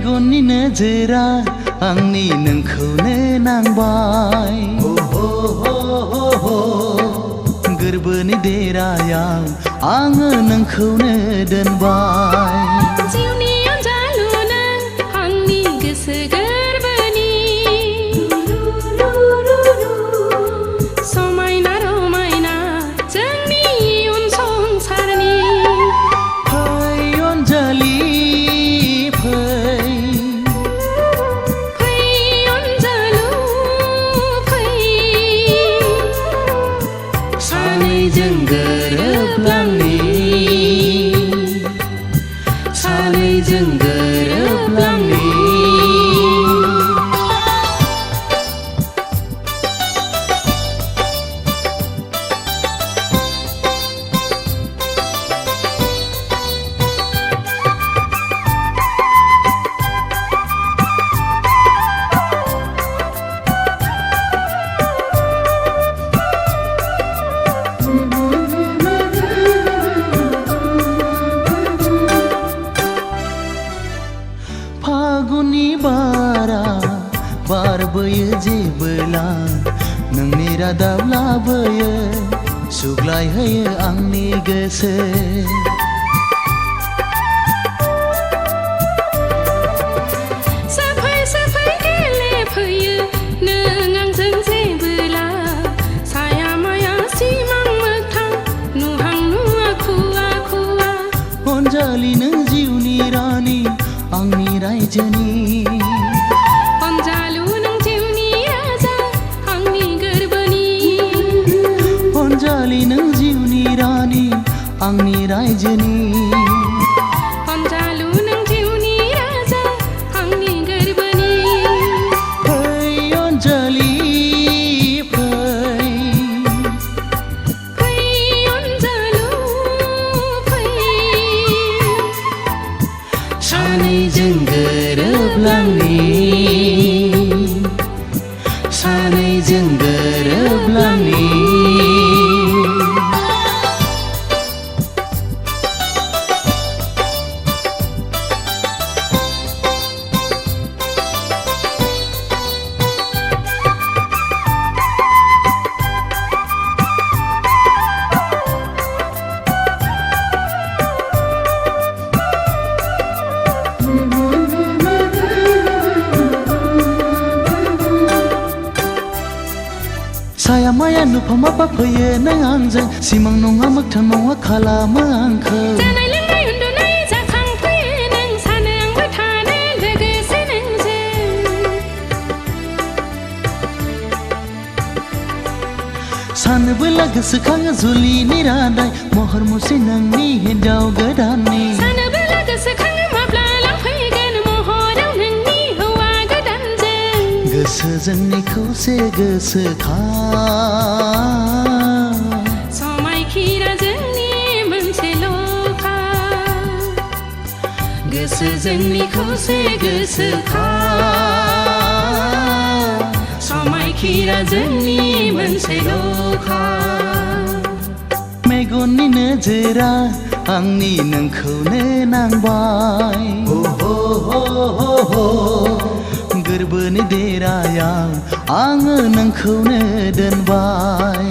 मेगननि नोजोरा आंनि नोंखौनो नांबाय गोरबोनि देरायाव आङो नोंखौनो दोनबाय जिउनि अनजालु नों आंनि गोसो गोरबोनि समायना रमायना जोंनि इयुन संसारनि फै अनजालि सानैजों गोरोबलांनि सानैजों गोरोबलांनि फागुननि बारा बारबोयो जेबोला नोंनि रादाब लाबोयो सुग्लायहोयो आंनि गोसो सफै सफै गेलेफैयो नों आंजों जेबोला साया माया सिमां मोगथां नुहां नुवा खुवा खुवा अनजालि नों जिउनि रानि आंनि रायजोनि अनजालु नों जिउनि राजा आंनि गोरबोनि अनजालि नों जिउनि रानि आंनि रायजोनि अनजालु नों जिउनि राजा आंनि गोरबोनि फै अनजालि फै फै अनजालु फै सानैजों गोरोबलांनि सानैजों गोरोबलांनि साया माया नुफामा बाफैयो नों आंजों सिमां नङा मोगथां नङा खालामो आंखौ जानाय लोंनाय उन्दुनाय जाखांफैयो नों सानो आंबो थानो लोगोसे नोंजों सानोबोला गोसोखाङो जुलिनि रादाय महर मुस्रि नोंनि हिन्जाव गोदाननि सानोबोला गोसोखाङो माब्ला लांफैगोन महराव नोंनि हौवा गोदानजों गोसोजों निखौसे गोसोखां समायखिरा जोंनि मोनसेल'खा गोसोजों निखौसे गोसोखां समायखिरा जोंनि मोनसेल'खा मेगननि नोजोरा आंनि नोंखौनो नांबाय गोरबोनि देरायाव आङो नोंखौनो दोनबाय